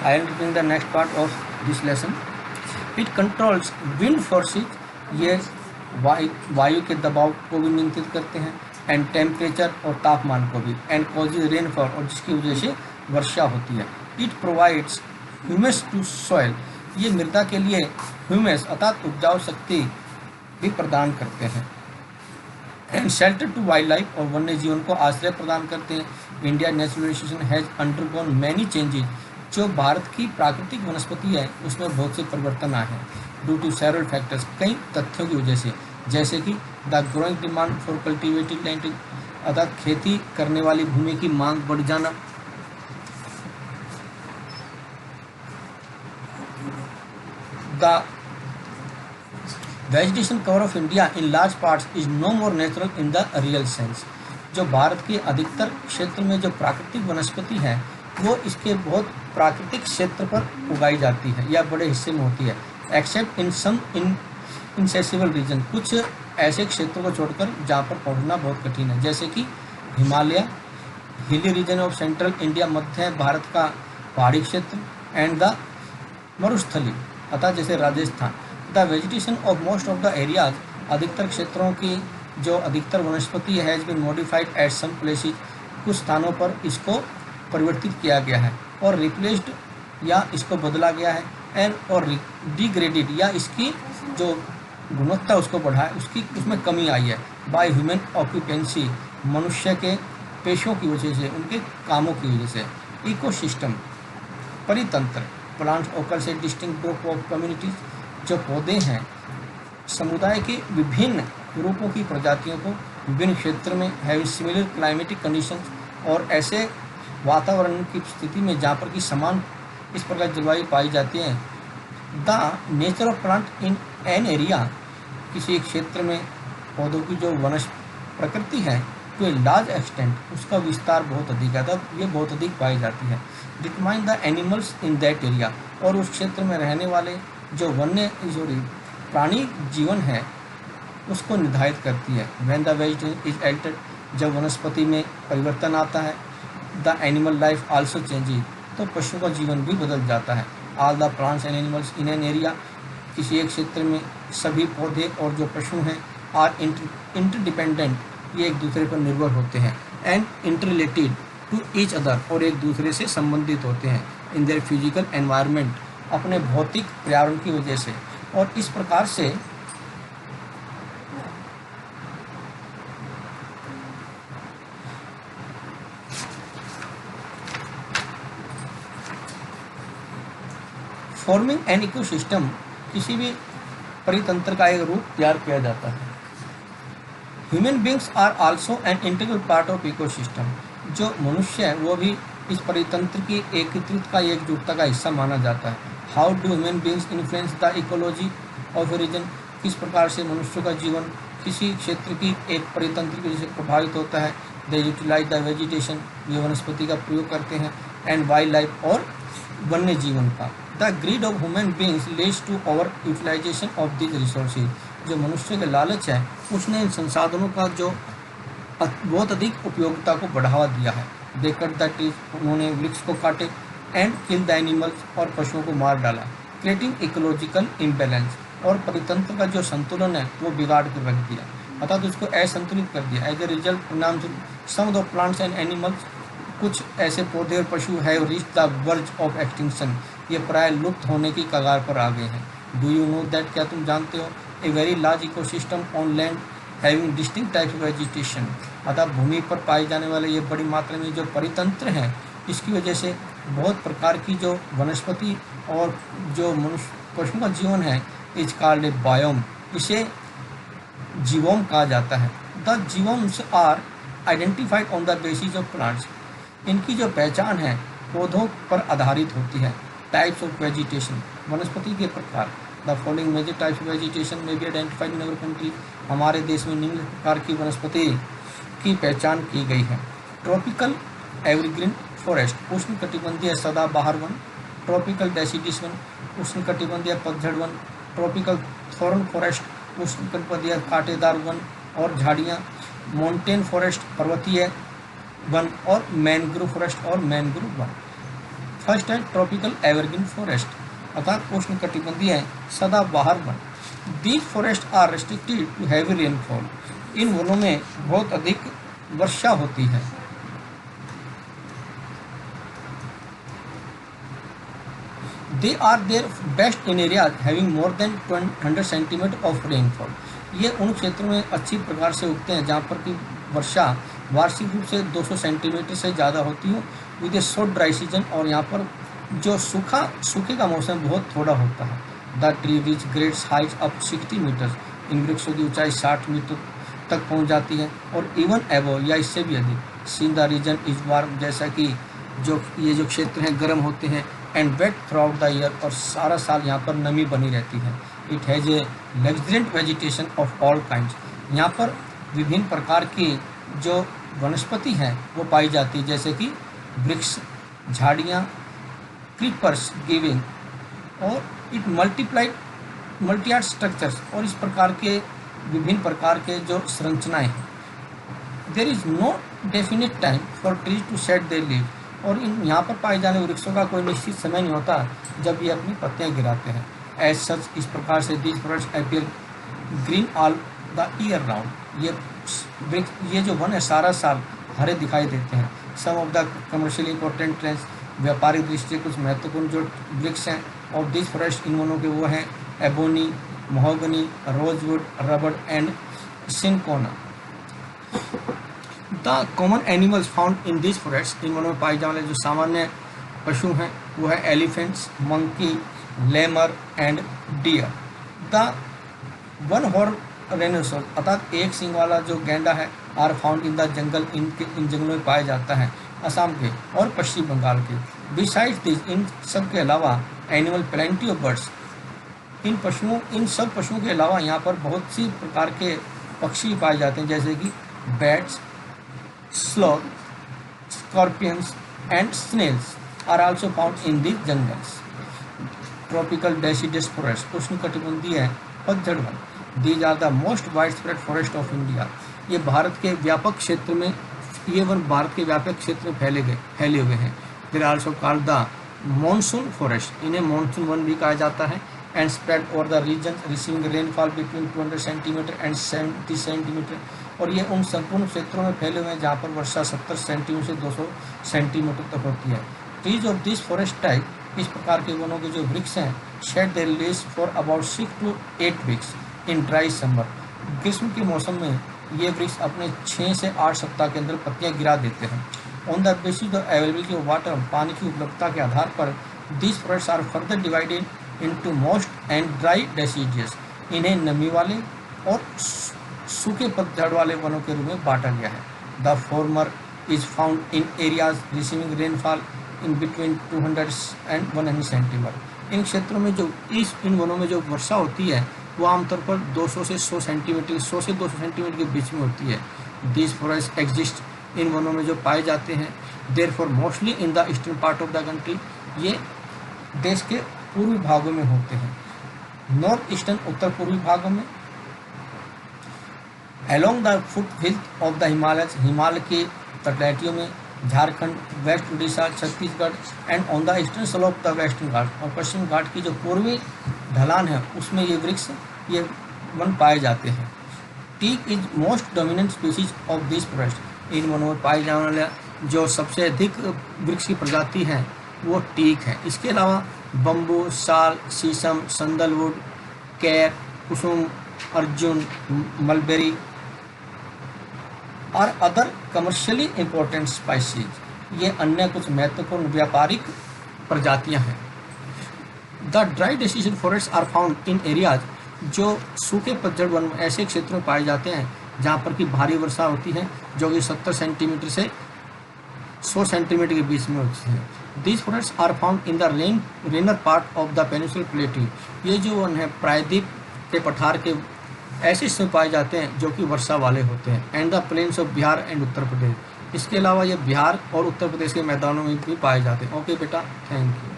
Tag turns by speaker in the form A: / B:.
A: I am reading the next part of this lesson. It controls wind forces, ये वायु के दबाव को भी नियंत्रित करते हैं, एंड टेम्परेचर और तापमान को भी, एंड कॉजेज रेनफॉल, और जिसकी वजह से वर्षा होती है. It provides humus to soil, ये मृदा के लिए ह्यूमस अर्थात उपजाऊ शक्ति भी प्रदान करते हैं. And shelter to wild life, और वन्य जीवन को आश्रय प्रदान करते हैं. India natural vegetation has undergone many changes, जो भारत की प्राकृतिक वनस्पति है उसमें बहुत से परिवर्तन आए हैं. ड्यू टू सेवरल फैक्टर्स, कई तथ्यों की वजह से, जैसे कि the growing demand for cultivated land, अर्थात खेती करने वाली भूमि की मांग बढ़ जाना. The vegetation cover of India in large parts is no more natural in the real sense, जो भारत के अधिकतर क्षेत्र में जो प्राकृतिक वनस्पति है वो इसके बहुत प्राकृतिक क्षेत्र पर उगाई जाती है या बड़े हिस्से में होती है. एक्सेप्ट इन सम इनसेसिबल रीजन, कुछ ऐसे क्षेत्रों को छोड़कर जहाँ पर पहुँचना बहुत कठिन है, जैसे कि Himalaya, hilly region of central India, मध्य भारत का पहाड़ी क्षेत्र, एंड द मरुस्थली, अतः जैसे Rajasthan. The vegetation of most of the areas, अधिकतर क्षेत्रों की जो अधिकतर वनस्पति has been modified at some places, कुछ स्थानों पर इसको परिवर्तित किया गया है और रिप्लेस्ड या इसको बदला गया है, एंड और डिग्रेडेड या इसकी जो गुणवत्ता उसको बढ़ा है उसमें कमी आई है. बाय ह्यूमन ऑक्यूपेंसी, मनुष्य के पेशों की वजह से, उनके कामों की वजह से. इकोसिस्टम, परितंत्र, प्लांट्स ओकर से डिस्टिंक्ट ग्रुप ऑफ कम्युनिटीज, जो पौधे हैं समुदाय के विभिन्न रूपों की प्रजातियों को विभिन्न क्षेत्र में हैव सिमिलर क्लाइमेटिक कंडीशंस, और ऐसे वातावरण की स्थिति में जहाँ पर कि समान इस प्रकार जलवायु पाई जाती है. The nature of plant in an area, किसी एक क्षेत्र में पौधों की जो प्रकृति है टू ए लार्ज एक्सटेंट, उसका विस्तार बहुत अधिक है, तब ये बहुत अधिक पाई जाती है. Determine the animals in that area, और उस क्षेत्र में रहने वाले जो प्राणी जीवन है उसको निर्धारित करती है. When the vegetation is altered, जब वनस्पति में परिवर्तन आता है, the animal life also changes, तो पशु का जीवन भी बदल जाता है. All the plants and animals in an area, किसी एक क्षेत्र में सभी पौधे और जो पशु हैं आर इंटरडिपेंडेंट, ये एक दूसरे पर निर्भर होते हैं, and interrelated to each other, और एक दूसरे से संबंधित होते हैं इन देयर फिजिकल एनवायरनमेंट, अपने भौतिक पर्यावरण की वजह से. और इस प्रकार से फॉर्मिंग एन इकोसिस्टम, किसी भी परितंत्र का एक रूप तैयार किया जाता है. Human beings are also an integral part of ecosystem, जो मनुष्य है वो भी इस परितंत्र की एकजुटता का हिस्सा माना जाता है. How do human beings influence the ecology of region, किस प्रकार से मनुष्य का जीवन किसी क्षेत्र की एक परितंत्र की वजह से प्रभावित होता है. दे यूटिलाइज द वेजिटेशन, ये वनस्पति का प्रयोग करते हैं, एंड वाइल्ड लाइफ, और वन्य जीवन का. The greed of human beings leads to over utilisation of this resources, जो मनुष्य के लालच है उसने इन संसाधनों का जो बहुत अधिक उपयोगिता को बढ़ावा दिया है. दे कट द ट्रीज, उन्होंने वृक्ष को काटे, एंड किल द एनिमल्स, और पशुओं को मार डाला. क्रिएटिंग इकोलॉजिकल इम्बैलेंस, और परितंत्र का जो संतुलन है वो बिगाड़ कर रख दिया, अर्थात उसको असंतुलित कर दिया. एज ए रिजल्ट, परिणाम सम ऑफ प्लांट्स एंड एनिमल्स, कुछ ऐसे पौधे और पशु have reached the verge of extinction, ये प्राय लुप्त होने की कगार पर आ गए हैं. डू यू नो दैट, क्या तुम जानते हो, a very large ecosystem on land having distinct types of vegetation, अर्थात भूमि पर पाए जाने वाले ये बड़ी मात्रा में जो परितंत्र हैं इसकी वजह से बहुत प्रकार की जो वनस्पति और जो मनुष्य पशु का जीवन है इज कॉल्ड ए बायोम, इसे जीवोम कहा जाता है. द जीवोम्स are identified on the basis of plants, इनकी जो पहचान है पौधों पर आधारित होती है. टाइप्स ऑफ वेजिटेशन, वनस्पति के प्रकार. The following major types of vegetation may be identified in our country, हमारे देश में निम्न प्रकार की वनस्पति की पहचान की गई है. ट्रॉपिकल एवरग्रीन फॉरेस्ट, उष्णकटिबंधीय सदाबहार वन. ट्रॉपिकल डेसिडिस वन, उष्णकटिबंधीय पतझड़ वन. ट्रॉपिकल थॉर्न फॉरेस्ट, उष्णकटिबंधीय कांटेदार वन और झाड़ियाँ. माउंटेन फॉरेस्ट, पर्वतीय वन. और मैनग्रोव फॉरेस्ट और मैनग्रोव वन. फर्स्ट है ट्रॉपिकल एवरग्रीन फॉरेस्ट, अर्थात उष्णकटिबंधीय सदाबहार वन। These forest are restricted to heavy rainfall, इन वनों में बहुत अधिक वर्षा होती है। They are their best in areas having more than 100 centimetre of rainfall. ये उन क्षेत्रों में अच्छी प्रकार से उगते हैं जहाँ पर की वर्षा वार्षिक रूप से 200 सेंटीमीटर से ज़्यादा होती हो, with A short dry season, और यहाँ पर जो सूखे का मौसम बहुत थोड़ा होता है। The tree reach greats height up 60 metre, इन वृक्षों की ऊंचाई 60 मीटर तक पहुँच जाती है, और इवन एबो या इससे भी अधिक। Since the region is warm, जैसा कि ये जो क्षेत्र हैं गर्म होते हैं, and wet throughout the year, और सारा साल यहाँ पर नमी बनी रहती है। It has a luxuriant vegetation of all kinds, यहाँ पर विभिन्न प्रकार की जो वनस्पति हैं वो पाई जाती है, जैसे कि वृक्ष, झाड़ियाँ, क्रीपर्स गिविंग, और इट मल्टीआर्ट स्ट्रक्चर्स, और इस प्रकार के विभिन्न प्रकार के जो संरचनाएँ हैं। There is no definite time for trees to shed their leave, और इन यहाँ पर पाए जाने वृक्षों का कोई निश्चित समय नहीं होता जब ये अपनी पत्तियाँ गिराते हैं। एज सच, इस प्रकार से these forest appear green all the year round, ये जो वन है सारा साल हरे दिखाई देते हैं। Some of the commercially important trees, व्यापारिक दृष्टि से कुछ महत्वपूर्ण जो वृक्ष हैं और दीज फॉरेस्ट इन वनों के वो हैं एबोनी, महोगनी, रोजवुड, रबड़ and cinchona. The common animals found in this forest, इन वनों में पाए जाने वाले जो सामान्य पशु हैं वो है elephants, monkey, lemur and deer. The one horn rhinoceros, अर्थात एक सिंग वाला जो गैंडा है, are found in the jungle, इन जंगलों में पाया जाता है असम के और पश्चिम बंगाल के। बिसाइड्स दिस, इन सब के अलावा एनिमल प्लेंटी ऑफ बर्ड्स, इन सब पशुओं के अलावा यहाँ पर बहुत सी प्रकार के पक्षी पाए जाते हैं, जैसे कि bats, sloth, scorpions and snails are also found in the jungles. Tropical deciduous forest, उष्णकटिबंधीय पतझड़ one. These are the most widespread forest of India. ये भारत के व्यापक क्षेत्र में, ये वन भारत के व्यापक क्षेत्र में फैले हुए हैं। They are also called the monsoon forest, इन्हें मानसून वन भी कहा जाता है। And spread over the regions receiving rainfall between 200 centimetre and 70 centimetre, और ये उन संपूर्ण क्षेत्रों में फैले हुए हैं जहाँ पर वर्षा 70 सेंटीमीटर से 200 सेंटीमीटर तक होती है। Trees of this forest type, इस प्रकार के वनों के जो वृक्ष हैं, shade there leaves for about 6 to 8 weeks in dry summer, ग्रीष्म के मौसम में ये वृक्ष अपने 6 से 8 सप्ताह के अंदर पत्तियाँ गिरा देते हैं। On the basis of availability of water, पानी की उपलब्धता के आधार पर this forest are further divided into moist and dry deciduous, इन्हें नमी वाले और सूखे पतझड़ वाले वनों के रूप में बांटा गया है। The former is found in areas receiving rainfall in between 200 and 100 centimetre, इन क्षेत्रों में जो इन वनों में जो वर्षा होती है वो आमतौर पर 200 से 100 सेंटीमीटर, 100 से 200 सेंटीमीटर के बीच में होती है। दिस फॉरेस्ट एग्जिस्ट, इन वनों में जो पाए जाते हैं, there for mostly in the eastern part of the country, ये देश के पूर्वी भागों में होते हैं। नॉर्थ ईस्टर्न, उत्तर पूर्वी भागों में। Along the foot hill of the Himalayas, Himalaya के तटैटियों में, Jharkhand, west Orissa, Chhattisgarh, and on the eastern slope the western ghat, और पश्चिम घाट की जो पूर्वी ढलान है उसमें ये वृक्ष, ये वन पाए जाते हैं। Teak is most dominant species of this forest, इन वनों में पाए जाने वाला जो सबसे अधिक वृक्ष की प्रजाति है वो टीक है। इसके अलावा bamboo, sal, sheesham, sandalwood, kair, kusum, arjun, mulberry और अदर कमर्शियली इम्पोर्टेंट स्पाइसीज, ये अन्य कुछ महत्वपूर्ण व्यापारिक प्रजातियां हैं। The dry deciduous forest are found in areas, जो सूखे पतझड़ वन ऐसे क्षेत्रों में पाए जाते हैं जहाँ पर की भारी वर्षा होती है, जो कि 70 सेंटीमीटर से 100 सेंटीमीटर के बीच में होती है। These forests are found in the rainier part of the peninsular plateau, ये जो वन है प्रायद्वीप के पठार के ऐसे हिस्से पाए जाते हैं जो कि वर्षा वाले होते हैं। And the plains of Bihar and Uttar Pradesh, इसके अलावा ये बिहार और उत्तर प्रदेश के मैदानों में भी पाए जाते हैं। ओके बेटा, थैंक यू।